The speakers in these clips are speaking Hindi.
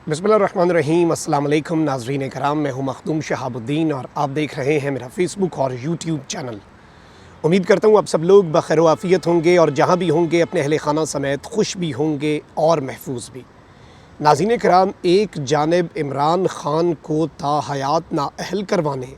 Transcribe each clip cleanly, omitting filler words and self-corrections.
बिस्मिल्लाहिर्रहमानिर्रहीम। अस्सलाम वालेकुम नाज़रीन कराम, मैं हूँ मखदूम शहाबुद्दीन और आप देख रहे हैं मेरा फ़ेसबुक और यूट्यूब चैनल। उम्मीद करता हूँ आप सब लोग बखैर आफ़ियत होंगे और जहाँ भी होंगे अपने अहले खाना समेत खुश भी होंगे और महफूज भी। नाज़रीन कराम, एक जानिब इमरान ख़ान को ताहयात नाअहल करवाने,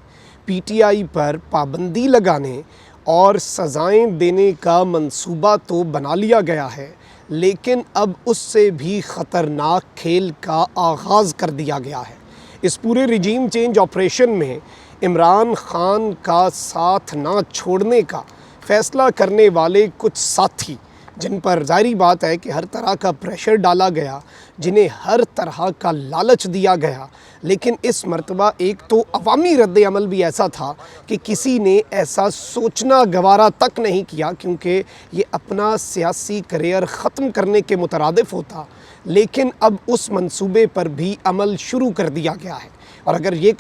PTI पर पाबंदी लगाने और सज़ाएँ देने का मंसूबा तो बना लिया गया है, लेकिन अब उससे भी ख़तरनाक खेल का आगाज़ कर दिया गया है। इस पूरे रिजीम चेंज ऑपरेशन में इमरान ख़ान का साथ ना छोड़ने का फ़ैसला करने वाले कुछ साथी, जिन पर ज़ाहिरी बात है कि हर तरह का प्रेशर डाला गया, जिन्हें हर तरह का लालच दिया गया, लेकिन इस मर्तबा एक तो अवामी रद्द अमल भी ऐसा था कि किसी ने ऐसा सोचना गवारा तक नहीं किया, क्योंकि ये अपना सियासी करियर ख़त्म करने के मुतरादिफ़ होता। लेकिन अब उस मंसूबे पर भी अमल शुरू कर दिया गया है। और अगर ये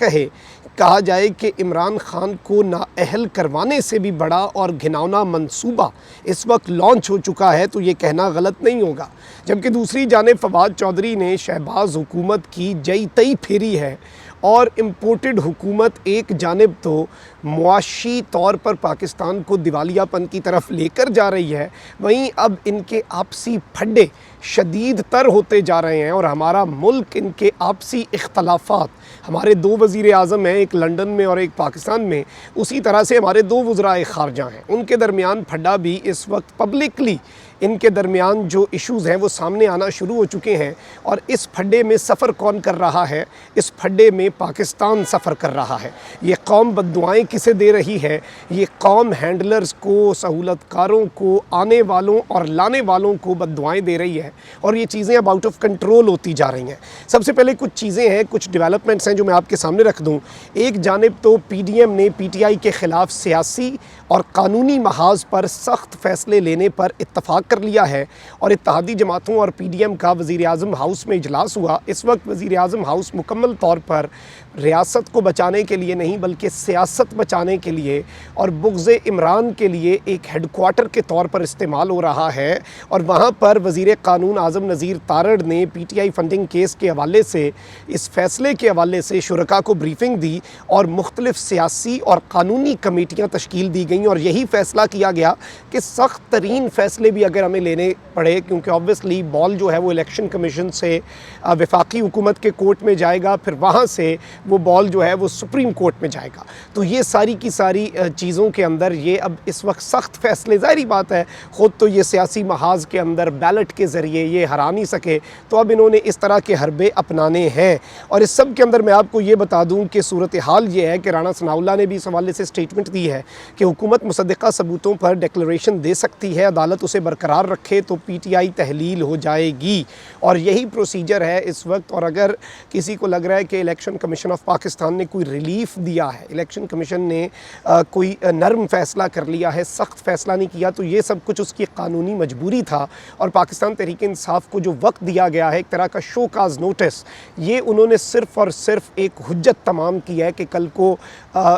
कहा जाए कि इमरान ख़ान को नाअहल करवाने से भी बड़ा और घिनौना मंसूबा इस वक्त लॉन्च हो चुका है, तो ये कहना गलत नहीं होगा। जबकि दूसरी जानिब फवाद चौधरी ने शहबाज हुकूमत की जई तई फेरी है और इम्पोर्टेड हुकूमत एक जानिब तो मुआशी तौर पर पाकिस्तान को दिवालियापन की तरफ लेकर जा रही है, वहीं अब इनके आपसी फड्डे शदीद तर होते जा रहे हैं और हमारा मुल्क इनके आपसी इख्तलाफात, हमारे दो वज़ीर आज़म हैं, एक लंदन में और एक पाकिस्तान में, उसी तरह से हमारे दो वज़राए ख़ारजा हैं, उनके दरमियान फड्डा भी इस वक्त पब्लिकली इनके दरमियान जो इश्यूज़ हैं वो सामने आना शुरू हो चुके हैं। और इस फड्डे में सफ़र कौन कर रहा है? इस फड्डे में पाकिस्तान सफ़र कर रहा है। ये कौम बद्दुआएं किसे दे रही है? ये कौम हैंडलर्स को, सहूलतकारों को, आने वालों और लाने वालों को बद्दुआएं दे रही है और ये चीज़ें अब आउट ऑफ कंट्रोल होती जा रही हैं। सबसे पहले कुछ चीज़ें हैं, कुछ डेवलपमेंट्स हैं जो मैं आपके सामने रख दूँ। एक जानिब तो PDM ने PTI के ख़िलाफ़ सियासी और कानूनी महाज पर सख्त फ़ैसले लेने पर इत्तफ़ाक़ कर लिया है और इत्तेहादी जमातों और PDM का वज़ीर आज़म हाउस में इजलास हुआ। इस वक्त वज़ीर आज़म हाउस मुकम्मल तौर पर रियासत को बचाने के लिए नहीं बल्कि सियासत बचाने के लिए और बुग़्ज़ इमरान के लिए एक हेडक्वार्टर के तौर पर इस्तेमाल हो रहा है। और वहाँ पर वज़ीर क़ानून आज़म नज़ीर तारड़ ने PTI फंडिंग केस के हवाले से, इस फ़ैसले के हवाले से शुरका को ब्रीफिंग दी और मुख्तलिफ़ सियासी और कानूनी कमेटियाँ तश्कील दी गई और यही फ़ैसला किया गया कि सख्त तरीन फ़ैसले भी अगर हमें लेने पड़े, क्योंकि ऑब्वियसली बॉल जो है वो इलेक्शन कमीशन से वफाकी हुकूमत के कोर्ट में जाएगा, फिर वहाँ से वो बॉल जो है वो सुप्रीम कोर्ट में जाएगा। तो ये सारी की सारी चीज़ों के अंदर ये अब इस वक्त सख्त फ़ैसले, ज़ाहिरी बात है ख़ुद तो ये सियासी महाज के अंदर बैलेट के ज़रिए ये हरा नहीं सके, तो अब इन्होंने इस तरह के हरबे अपनाने हैं। और इस सब के अंदर मैं आपको ये बता दूँ कि सूरत हाल ये है कि राना सनाउल्लाह ने भी इस हवाले से स्टेटमेंट दी है कि हुकूमत मुसद्दक़ा सबूतों पर डिक्लेरेशन दे सकती है, अदालत उसे बरकरार रखे तो PTI तहलील हो जाएगी और यही प्रोसीजर है इस वक्त। और अगर किसी को लग रहा है कि इलेक्शन कमीशन ऑफ पाकिस्तान ने कोई रिलीफ दिया है, इलेक्शन कमीशन ने कोई नरम फ़ैसला कर लिया है, सख्त फ़ैसला नहीं किया, तो ये सब कुछ उसकी कानूनी मजबूरी था। और पाकिस्तान तहरीक इंसाफ को जो वक्त दिया गया है, एक तरह का शो काज नोटिस, ये उन्होंने सिर्फ़ और सिर्फ एक हुज्जत तमाम की है कि कल को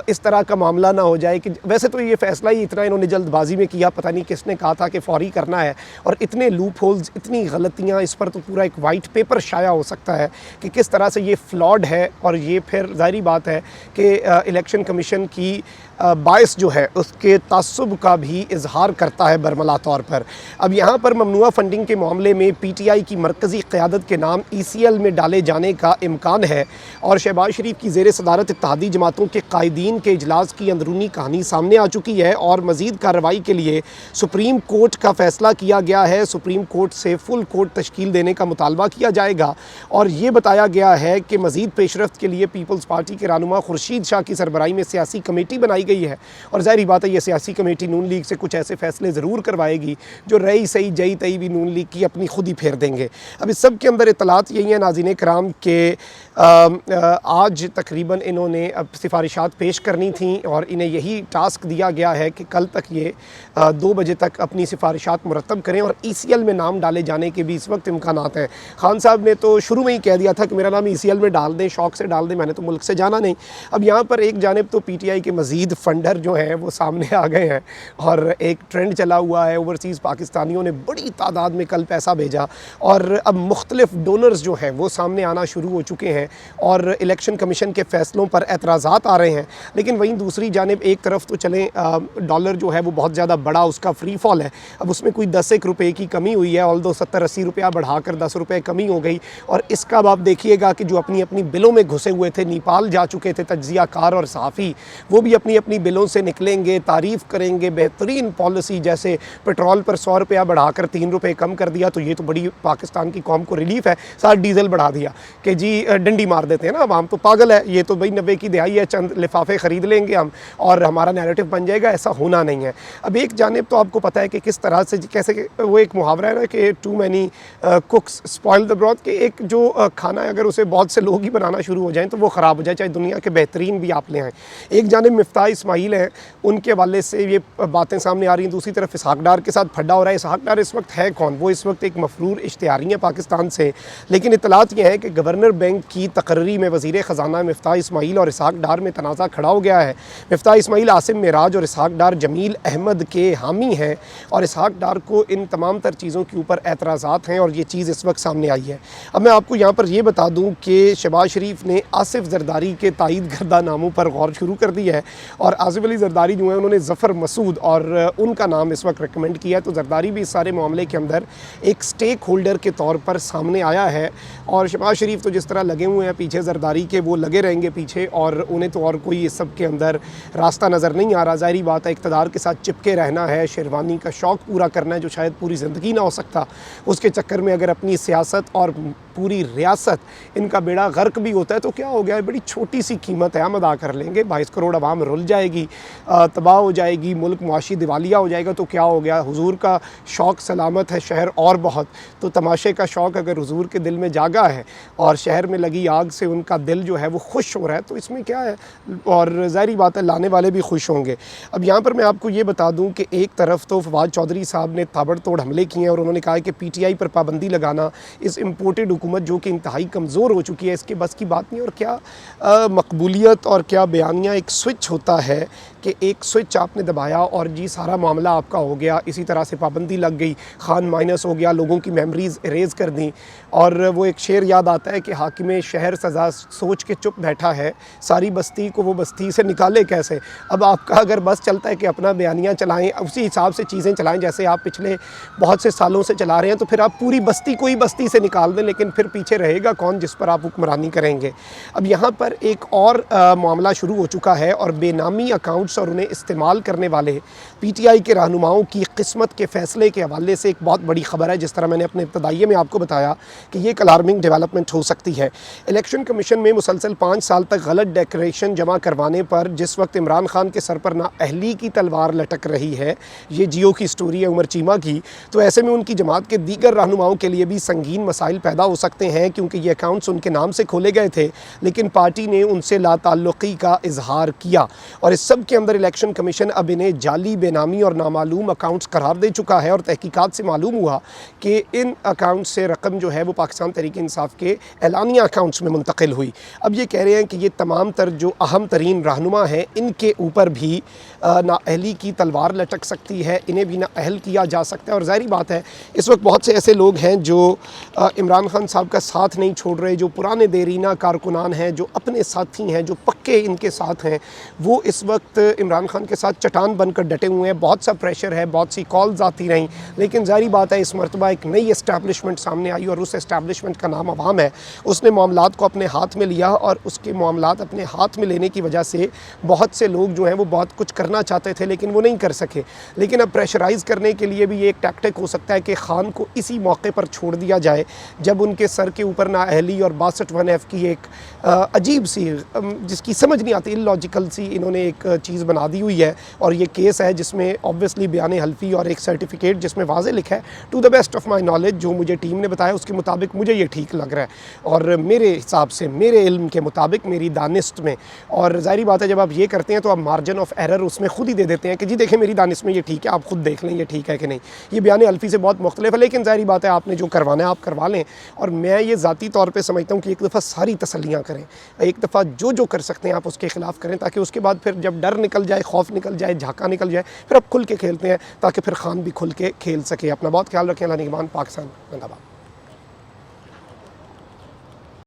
इस तरह का मामला ना हो जाए कि वैसे तो ये फ़ैसला ही इतना इन्होंने जल्दबाजी में किया, पता नहीं किसने कहा था कि फ़ौरी करना है, और इतने लूप होल्स, इतनी गलतियाँ, इस पर तो पूरा एक वाइट पेपर शाया हो सकता है कि किस तरह से ये फ्लॉड है। और ये फिर ज़ाहिरी बात है कि इलेक्शन कमीशन की बायस जो है उसके तासुब का भी इजहार करता है बरमला तौर पर। अब यहाँ पर ममनुआ फंडिंग के मामले में PTI की मरकज़ी क़यादत के नाम ECL में डाले जाने का इम्कान है और शहबाज शरीफ की ज़ेर सदारत इत्तेहादी जमातों के कायदीन के इजलास की अंदरूनी कहानी सामने आ चुकी है और मज़ीद कार्रवाई के लिए सुप्रीम कोर्ट का फ़ैसला किया गया है। सुप्रीम कोर्ट से फुल कोर्ट तश्कील देने का मुतालबा किया जाएगा और ये बताया गया है कि मज़ीद पेशरफ्त के लिए पीपल्स पार्टी के रहनुमा खुर्शीद शाह की सरबराही में सियासी कमेटी बनाई गई है और ज़ाहिरी बात है ये सियासी कमेटी नून लीग से कुछ ऐसे फ़ैसले ज़रूर करवाएगी जो रही सही जई तई भी नून लीग की अपनी खुद ही फेर देंगे। अब इस सब के अंदर इतलात यही है नाज़रीन कराम के आज तकरीबन इन्होंने अब सिफारिशात पेश करनी थी और इन्हें यही टास्क दिया गया है कि कल तक ये 2 बजे तक अपनी सिफारिशात मुरतब करें और ECL में नाम डाले जाने के भी इस वक्त इम्कानात हैं। खान साहब ने तो शुरू में ही कह दिया था कि मेरा नाम ECL में डाल दें, शौक़ से डाल दें, मैंने तो मुल्क से जाना नहीं। अब यहाँ पर एक जानिब तो PTI के मज़ीद जदीद फंडर जो हैं वो सामने आ गए हैं और एक ट्रेंड चला हुआ है। ओवरसीज़ पाकिस्तानियों ने बड़ी तादाद में कल पैसा भेजा और अब मुख्तलिफ डोनर्स जो हैं वो सामने आना शुरू हो चुके हैं और इलेक्शन कमीशन के फ़ैसलों पर एतराज़ात आ रहे हैं। लेकिन वहीं दूसरी जानिब एक तरफ तो चलें डॉलर जो है वो बहुत ज़्यादा बड़ा उसका फ्री फॉल है। अब उसमें कोई 10 रुपये की कमी हुई है, ऑल्दो 70-80 रुपया बढ़ाकर 10 रुपये कमी हो गई। और इसका अब आप देखिएगा कि जो अपनी अपनी बिलों में घुसे हुए थे, नेपाल जा चुके थे तज्ज़िया कार और सहाफ़ी, वो भी अपनी अपनी बिलों से निकलेंगे, तारीफ़ करेंगे बेहतरीन पॉलिसी, जैसे पेट्रोल पर 100 रुपया बढ़ाकर 3 रुपये कम कर दिया, तो ये तो बड़ी पाकिस्तान की कौम को रिलीफ है। साथ डीज़ल बढ़ा दिया कि जी डंडी मार देते हैं ना, अब हम तो पागल है, ये तो भाई 90 की दिहाई है, चंद लिफाफे ख़रीद लेंगे हम और हमारा नैरेटिव बन जाएगा। ऐसा होना नहीं है। अब एक जानिब तो आपको पता है कि किस तरह से कैसे वो एक मुहावरा है ना कि too many cooks spoil the broth, कि एक जो खाना है अगर उसे बहुत से लोग ही बनाना शुरू हो जाएं तो वो ख़राब हो जाए, चाहे दुनिया के बेहतरीन भी आप ले आएँ। एक जानिब मिफ्ताह इस्माइल हैं, उनके हवाले से ये बातें सामने आ रही हैं, दूसरी तरफ इसहाक डार के साथ फड्डा हो रहा है। इसहाक डार इस वक्त है कौन? वो इस वक्त एक मफरूर इश्तिहारी है पाकिस्तान से, लेकिन इतलात ये है कि गवर्नर बैंक की तकर्री में वज़ीर ख़जाना मिफ्ताह इस्माइल और इसहाक डार में तनाज़ा खड़ा हो गया है। मिफ्ताह इस्माइल आसिम मेराज और इसहाक डार जमील अहमद के हामी हैं और इसहाक डार को इन तमाम तर चीज़ों के ऊपर एतराज़ात हैं और ये चीज़ इस वक्त सामने आई है। अब मैं आपको यहाँ पर ये बता दूँ कि शहबाज शरीफ ने आसिफ जरदारी के तायद करदा नामों पर गौर शुरू कर दिया है और आसिफ अली जरदारी जो है उन्होंने ज़फ़र मसूद और उनका नाम इस वक्त रिकमेंड किया है। तो जरदारी भी इस सारे मामले के अंदर एक स्टेक होल्डर के तौर पर सामने आया है और शहबाज शरीफ तो जिस तरह लगे हुए हैं पीछे जरदारी के, वो लगे रहेंगे पीछे और उन्हें तो और कोई इस सब के अंदर रास्ता नज़र नहीं आ रहा। ज़ाहिरी बात है, इक़्तिदार के साथ चिपके रहना है, शेरवानी का शौक़ पूरा करना है जो शायद पूरी ज़िंदगी ना हो सकता, उसके चक्कर में अगर अपनी सियासत और पूरी रियासत इनका बेड़ा गर्क भी होता है तो क्या हो गया है, बड़ी छोटी सी कीमत है, हम अदा कर लेंगे। 22 करोड़ आवाम रुल जाएगी, तबाह हो जाएगी, मुल्क मुआशी दिवालिया हो जाएगा तो क्या हो गया। हुजूर का शौक़ सलामत है शहर और बहुत, तो तमाशे का शौक़ अगर हुजूर के दिल में जागा है और शहर में लगी आग से उनका दिल जो है वो खुश हो रहा है तो इसमें क्या है, और ज़ाहिरी बात है लाने वाले भी खुश होंगे। अब यहाँ पर मैं आपको ये बता दूँ कि एक तरफ तो फवाद चौधरी साहब ने ताबड़तोड़ हमले किए हैं और उन्होंने कहा कि PTI पर पाबंदी लगाना, इस इम्पोर्टेड हुकूमत जो कि इंतहाई कमज़ोर हो चुकी है, इसके बस की बात नहीं। और क्या मकबूलियत और क्या बयानिया एक स्विच होता है कि एक स्विच आपने दबाया और जी सारा मामला आपका हो गया। इसी तरह से पाबंदी लग गई, खान माइनस हो गया, लोगों की मेमोरीज़ इरेज़ कर दी और वो एक शेर याद आता है कि हाकिम शहर सज़ा सोच के चुप बैठा है, सारी बस्ती को वो बस्ती से निकाले कैसे। अब आपका अगर बस चलता है कि अपना बयानिया चलाएँ, उसी हिसाब से चीज़ें चलाएँ जैसे आप पिछले बहुत से सालों से चला रहे हैं, तो फिर आप पूरी बस्ती को ही बस्ती से निकाल दें, लेकिन फिर पीछे रहेगा कौन जिस पर आप हुक्मरानी करेंगे। अब यहाँ पर एक और मामला शुरू हो चुका है और बेनामी अकाउंट्स और उन्हें इस्तेमाल करने वाले PTI के रहनुमाओं की किस्मत के फ़ैसले के हवाले से एक बहुत बड़ी ख़बर है। जिस तरह मैंने अपने इब्तदाइये में आपको बताया कि ये एक अलार्मिंग डेवलपमेंट हो सकती है। इलेक्शन कमीशन में मुसलसल 5 साल तक गलत डेक्लेरेशन जमा करवाने पर जिस वक्त इमरान खान के सर पर नाअहली की तलवार लटक रही है, ये जियो की स्टोरी है उमर चीमा की, तो ऐसे में उनकी जमात के दीगर रहनुमाओं के लिए भी संगीन मसाइल पैदा हो सकते हैं क्योंकि ये अकाउंट्स उनके नाम से खोले गए थे लेकिन पार्टी ने उनसे लाताल्लुक़ी का इजहार किया और इस सब के अंदर इलेक्शन कमीशन अब इन्हें जाली, बेनामी और नामालूम अकाउंट्स करार दे चुका है और तहकीकात से मालूम हुआ कि इन अकाउंट्स से रकम जो है वो पाकिस्तान तहरीक इंसाफ के एलानिया अकाउंट्स में मुंतकिल हुई। अब ये कह रहे हैं कि ये तमाम तर जो अहम तरीन रहनुमा हैं इनके ऊपर भी नाअहली की तलवार लटक सकती है, इन्हें भी नाअहल किया जा सकता है। और ज़ाहिर बात है इस वक्त बहुत से ऐसे लोग हैं जो इमरान खान साहब का साथ नहीं छोड़ रहे, जो पुराने देरीना कारकुनान हैं, जो अपने साथी हैं, जो पक्के इनके साथ हैं, वो इस वक्त इमरान खान के साथ चट्टान बनकर डटे हुए हैं। बहुत सा प्रेशर है, बहुत सी कॉल्स आती रहीं, लेकिन ज़ाहिर बात है इस मरतबा एक नई इस्टेब्लिशमेंट सामने आई और उस इस्टेब्लिशमेंट का नाम अवाम है। उसने मामलात को अपने हाथ में लिया और उसके मामलात अपने हाथ में लेने की वजह से बहुत से लोग जो हैं वो बहुत कुछ करना चाहते थे लेकिन वो नहीं कर सके। लेकिन अब प्रेशराइज़ करने के लिए भी ये एक टैक्टिक हो सकता है कि खान को इसी मौके पर छोड़ दिया जाए जब उनके सर के ऊपर नाअहली और 62(1)F की एक अजीब सी जिसकी समझ नहीं आती, इलॉजिकल सी इन्होंने एक चीज़ बना दी हुई है। और ये केस है जिसमें ऑब्वियसली बयान हल्फी और एक सर्टिफिकेट जिसमें वाज़े लिखा है to the best of my knowledge, जो मुझे टीम ने बताया उसके मुताबिक मुझे ये ठीक लग रहा है और मेरे हिसाब से, मेरे इल्म के मुताबिक, मेरी दानिश में। और ज़ाहिर बात है जब आप ये करते हैं तो आप मार्जिन ऑफ एरर उसमें खुद ही दे देते हैं कि जी देखें मेरी दानिश में ये ठीक है, आप खुद देख लें ये ठीक है कि नहीं। ये बयान हल्फी से बहुत मुख्तलिफ है, लेकिन ज़ाहिर बात है आपने जो करवाना है आप करवा लें। और मैं ये ज़ाती तौर पर समझता हूँ कि एक दफ़ा सारी तसल्लियाँ करें, एक दफ़ा जो जो कर सकते हैं आप उसके ख़िलाफ़ करें ताकि उसके बाद फिर जब डर निकल जाए, खौफ निकल जाए, झाका निकल जाए, फिर अब खुल के खेलते हैं ताकि फिर खान भी खुल के खेल सके। अपना बहुत ख्याल रखें। अल्लाह निगहबान। पाकिस्तान जिंदाबाद।